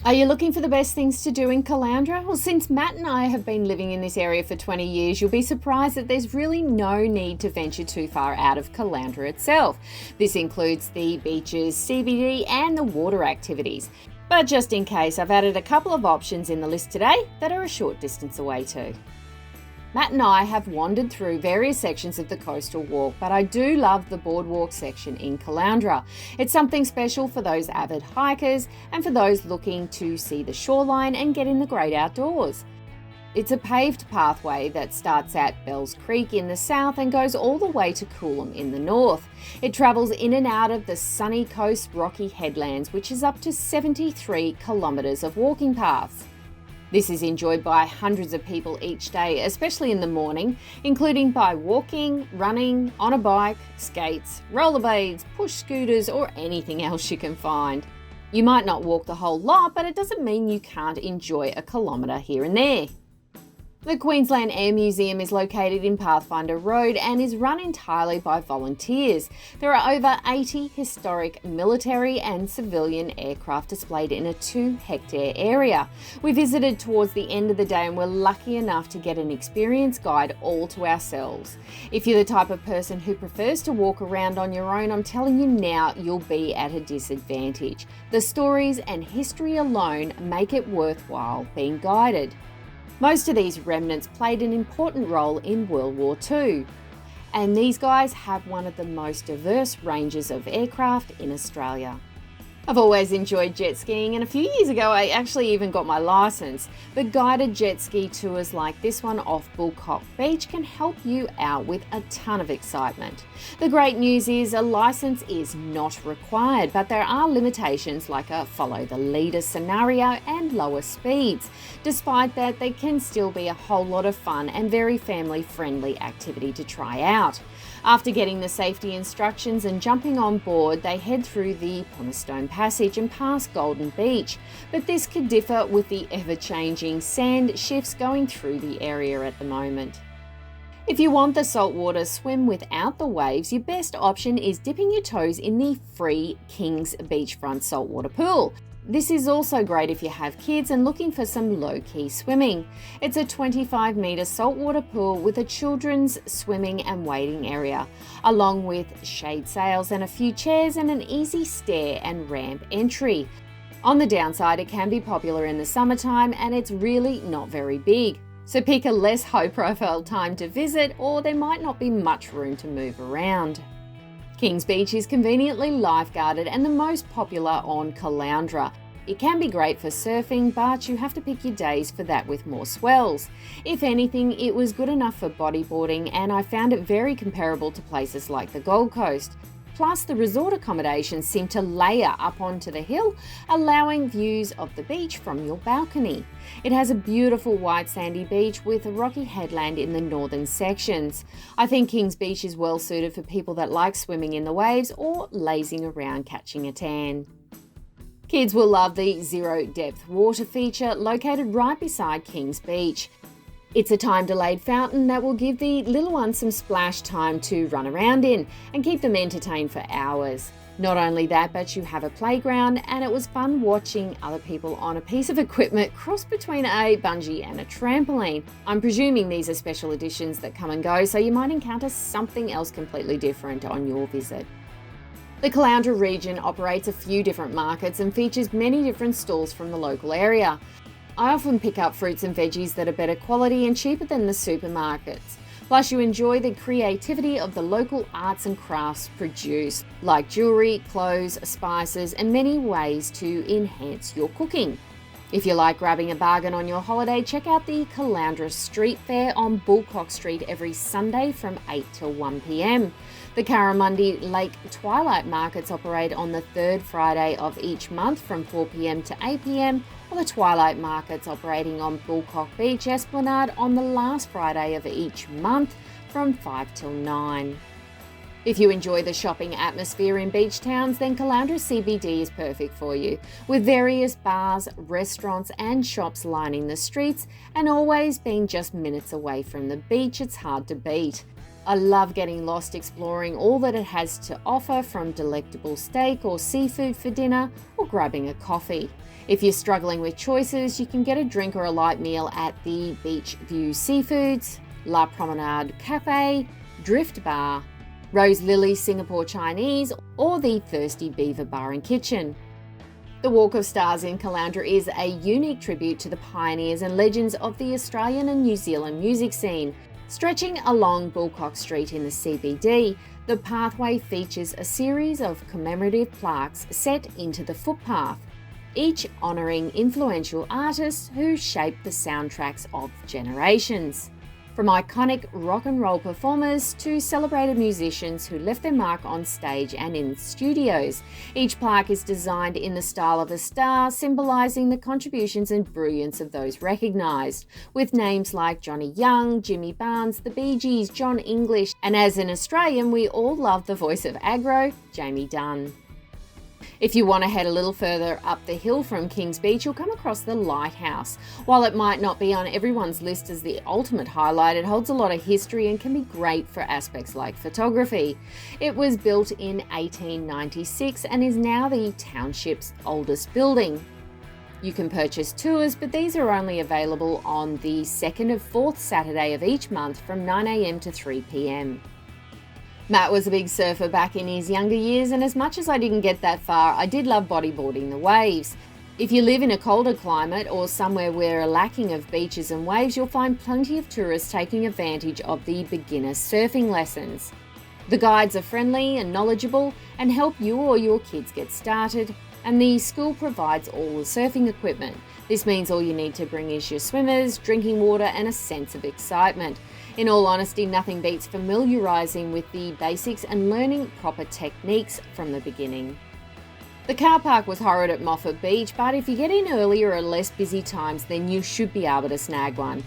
Are you looking for the best things to do in Caloundra? Well, since Matt and I have been living in this area for 20 years, you'll be surprised that there's really no need to venture too far out of Caloundra itself. This includes the beaches, CBD and the water activities. But just in case, I've added a couple of options in the list today that are a short distance away too. Matt and I have wandered through various sections of the coastal walk, but I do love the boardwalk section in Caloundra. It's something special for those avid hikers and for those looking to see the shoreline and get in the great outdoors. It's a paved pathway that starts at Bells Creek in the south and goes all the way to Coolum in the north. It travels in and out of the sunny coast rocky headlands, which is up to 73 kilometres of walking paths. This is enjoyed by hundreds of people each day, especially in the morning, including by walking, running, on a bike, skates, rollerblades, push scooters, or anything else you can find. You might not walk the whole lot, but it doesn't mean you can't enjoy a kilometre here and there. The Queensland Air Museum is located in Pathfinder Road and is run entirely by volunteers. There are over 80 historic military and civilian aircraft displayed in a 2-hectare area. We visited towards the end of the day and were lucky enough to get an experienced guide all to ourselves. If you're the type of person who prefers to walk around on your own, I'm telling you now, you'll be at a disadvantage. The stories and history alone make it worthwhile being guided. Most of these remnants played an important role in World War II, and these guys have one of the most diverse ranges of aircraft in Australia. I've always enjoyed jet skiing, and a few years ago I actually even got my licence. But guided jet ski tours like this one off Bulcock Beach can help you out with a ton of excitement. The great news is a licence is not required, but there are limitations like a follow the leader scenario and lower speeds. Despite that, they can still be a whole lot of fun and very family friendly activity to try out. After getting the safety instructions and jumping on board, they head through the Cornerstone Passage and past Golden Beach, but this could differ with the ever-changing sand shifts going through the area at the moment. If you want the saltwater swim without the waves, your best option is dipping your toes in the free King's Beachfront saltwater pool. This is also great if you have kids and looking for some low-key swimming. It's a 25-metre saltwater pool with a children's swimming and wading area, along with shade sails and a few chairs and an easy stair and ramp entry. On the downside, it can be popular in the summertime and it's really not very big. So pick a less high-profile time to visit, or there might not be much room to move around. Kings Beach is conveniently lifeguarded and the most popular on Caloundra. It can be great for surfing, but you have to pick your days for that with more swells. If anything, it was good enough for bodyboarding, and I found it very comparable to places like the Gold Coast. Plus, the resort accommodations seem to layer up onto the hill, allowing views of the beach from your balcony. It has a beautiful white sandy beach with a rocky headland in the northern sections. I think Kings Beach is well suited for people that like swimming in the waves or lazing around catching a tan. Kids will love the zero depth water feature located right beside Kings Beach. It's a time-delayed fountain that will give the little ones some splash time to run around in and keep them entertained for hours. Not only that, but you have a playground, and it was fun watching other people on a piece of equipment cross between a bungee and a trampoline. I'm presuming these are special editions that come and go, so you might encounter something else completely different on your visit. The Caloundra region operates a few different markets and features many different stalls from the local area. I often pick up fruits and veggies that are better quality and cheaper than the supermarkets. Plus, you enjoy the creativity of the local arts and crafts produce, like jewellery, clothes, spices, and many ways to enhance your cooking. If you like grabbing a bargain on your holiday, check out the Caloundra Street Fair on Bulcock Street every Sunday from 8 till 1 p.m. The Currimundi Lake Twilight Markets operate on the third Friday of each month from 4 p.m. to 8 p.m, while the Twilight Markets operating on Bulcock Beach Esplanade on the last Friday of each month from 5 till 9. If you enjoy the shopping atmosphere in beach towns, then Caloundra CBD is perfect for you, with various bars, restaurants and shops lining the streets, and always being just minutes away from the beach. It's hard to beat. I love getting lost exploring all that it has to offer, from delectable steak or seafood for dinner or grabbing a coffee. If you're struggling with choices, you can get a drink or a light meal at the Beach View Seafoods, La Promenade Cafe, Drift Bar, Rose Lily Singapore Chinese, or the Thirsty Beaver Bar and Kitchen. The Walk of Stars in Caloundra is a unique tribute to the pioneers and legends of the Australian and New Zealand music scene. Stretching along Bulcock Street in the CBD, the pathway features a series of commemorative plaques set into the footpath, each honouring influential artists who shaped the soundtracks of generations. From iconic rock and roll performers to celebrated musicians who left their mark on stage and in studios, each plaque is designed in the style of a star, symbolising the contributions and brilliance of those recognised, with names like Johnny Young, Jimmy Barnes, the Bee Gees, John English, and as an Australian, we all love the voice of aggro, Jamie Dunn. If you want to head a little further up the hill from Kings Beach, you'll come across the Lighthouse. While it might not be on everyone's list as the ultimate highlight, it holds a lot of history and can be great for aspects like photography. It was built in 1896 and is now the township's oldest building. You can purchase tours, but these are only available on the second and fourth Saturday of each month from 9 a.m. to 3 p.m. Matt was a big surfer back in his younger years, and as much as I didn't get that far, I did love bodyboarding the waves. If you live in a colder climate or somewhere where a lacking of beaches and waves, you'll find plenty of tourists taking advantage of the beginner surfing lessons. The guides are friendly and knowledgeable and help you or your kids get started, and the school provides all the surfing equipment. This means all you need to bring is your swimmers, drinking water, and a sense of excitement. In all honesty, nothing beats familiarising with the basics and learning proper techniques from the beginning. The car park was horrid at Moffat Beach, but if you get in earlier or less busy times, then you should be able to snag one.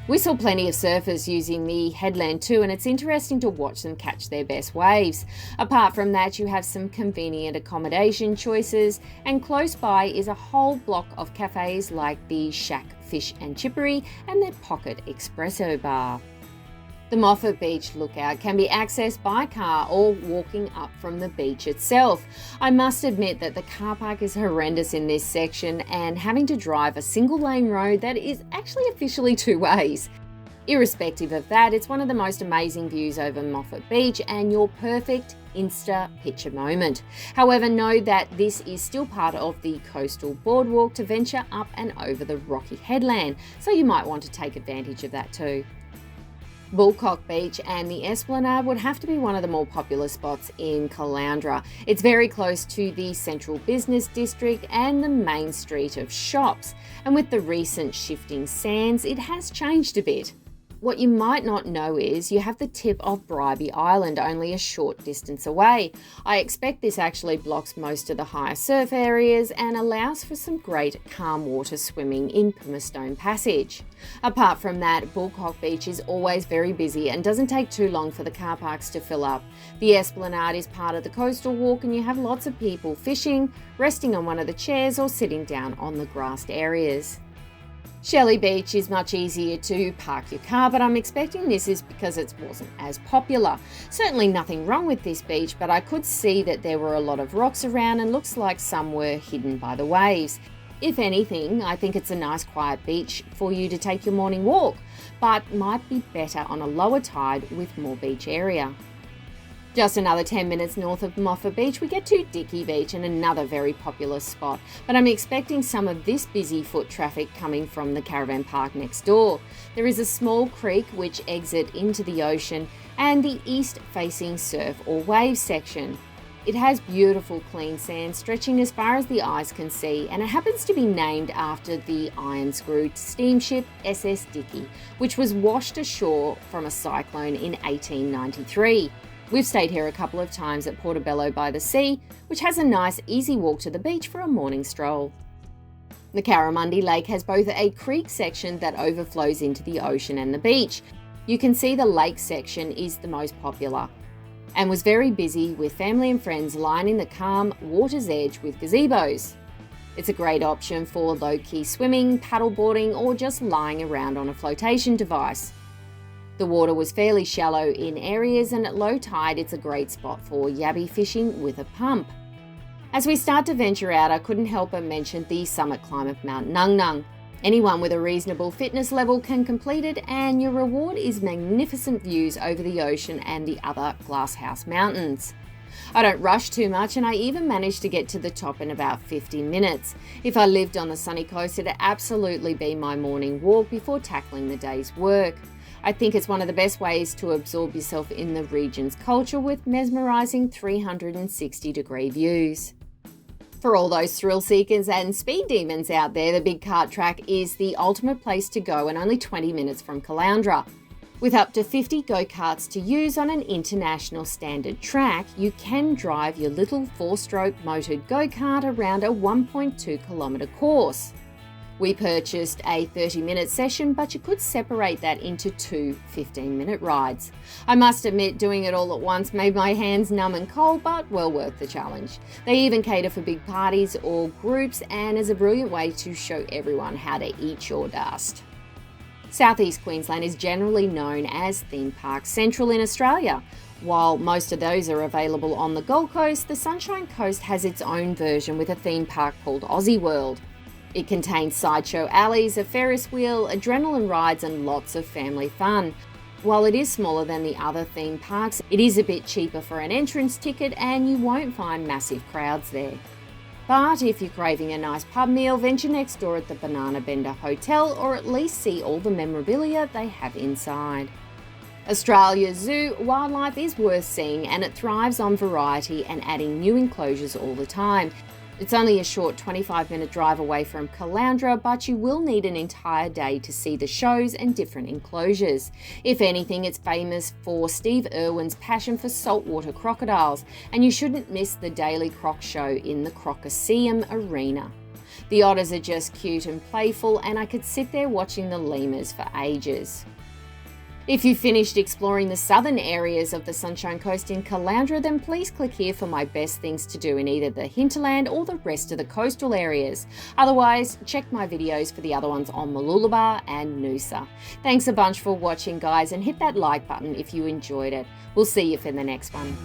We saw plenty of surfers using the headland too, and it's interesting to watch them catch their best waves. Apart from that, you have some convenient accommodation choices, and close by is a whole block of cafes like the Shack Fish and Chippery and their Pocket Espresso Bar. The Moffat Beach lookout can be accessed by car or walking up from the beach itself. I must admit that the car park is horrendous in this section, and having to drive a single lane road that is actually officially two ways. Irrespective of that, it's one of the most amazing views over Moffat Beach and your perfect Insta picture moment. However, know that this is still part of the coastal boardwalk to venture up and over the rocky headland, so you might want to take advantage of that too. Bulcock Beach and the Esplanade would have to be one of the more popular spots in Caloundra. It's very close to the central business district and the main street of shops, and with the recent shifting sands, it has changed a bit. What you might not know is you have the tip of Bribie Island only a short distance away. I expect this actually blocks most of the higher surf areas and allows for some great calm water swimming in Pumicestone Passage. Apart from that, Bulcock Beach is always very busy and doesn't take too long for the car parks to fill up. The Esplanade is part of the coastal walk, and you have lots of people fishing, resting on one of the chairs or sitting down on the grassed areas. Shelly Beach is much easier to park your car, but I'm expecting this is because it wasn't as popular. Certainly nothing wrong with this beach, but I could see that there were a lot of rocks around and looks like some were hidden by the waves. If anything, I think it's a nice quiet beach for you to take your morning walk, but might be better on a lower tide with more beach area. Just another 10 minutes north of Moffat Beach, we get to Dicky Beach, and another very popular spot, but I'm expecting some of this busy foot traffic coming from the caravan park next door. There is a small creek which exit into the ocean and the east-facing surf or wave section. It has beautiful clean sand stretching as far as the eyes can see, and it happens to be named after the iron screw steamship SS Dicky, which was washed ashore from a cyclone in 1893. We've stayed here a couple of times at Portobello by the Sea, which has a nice easy walk to the beach for a morning stroll. The Currimundi Lake has both a creek section that overflows into the ocean and the beach. You can see the lake section is the most popular and was very busy with family and friends lining the calm water's edge with gazebos. It's a great option for low-key swimming, paddleboarding, or just lying around on a flotation device. The water was fairly shallow in areas, and at low tide it's a great spot for yabby fishing with a pump. As we start to venture out, I couldn't help but mention the summit climb of Mount Ngungun. Anyone with a reasonable fitness level can complete it, and your reward is magnificent views over the ocean and the other Glasshouse Mountains. I don't rush too much, and I even managed to get to the top in about 50 minutes. If I lived on the sunny coast, it'd absolutely be my morning walk before tackling the day's work. I think it's one of the best ways to absorb yourself in the region's culture with mesmerising 360-degree views. For all those thrill seekers and speed demons out there, the Big Kart Track is the ultimate place to go and only 20 minutes from Caloundra. With up to 50 go-karts to use on an international standard track, you can drive your little 4-stroke motored go-kart around a 1.2 kilometre course. We purchased a 30-minute session, but you could separate that into 2 15-minute rides. I must admit, doing it all at once made my hands numb and cold, but well worth the challenge. They even cater for big parties or groups, and is a brilliant way to show everyone how to eat your dust. Southeast Queensland is generally known as Theme Park Central in Australia. While most of those are available on the Gold Coast, the Sunshine Coast has its own version with a theme park called Aussie World. It contains sideshow alleys, a Ferris wheel, adrenaline rides and lots of family fun. While it is smaller than the other theme parks, it is a bit cheaper for an entrance ticket and you won't find massive crowds there. But if you're craving a nice pub meal, venture next door at the Banana Bender Hotel, or at least see all the memorabilia they have inside. Australia's zoo wildlife is worth seeing, and it thrives on variety and adding new enclosures all the time. It's only a short 25-minute drive away from Caloundra, but you will need an entire day to see the shows and different enclosures. If anything, it's famous for Steve Irwin's passion for saltwater crocodiles, and you shouldn't miss the daily croc show in the Crocoseum Arena. The otters are just cute and playful, and I could sit there watching the lemurs for ages. If you've finished exploring the southern areas of the Sunshine Coast in Caloundra, then please click here for my best things to do in either the Hinterland or the rest of the coastal areas. Otherwise, check my videos for the other ones on Mooloolaba and Noosa. Thanks a bunch for watching, guys, and hit that like button if you enjoyed it. We'll see you for the next one.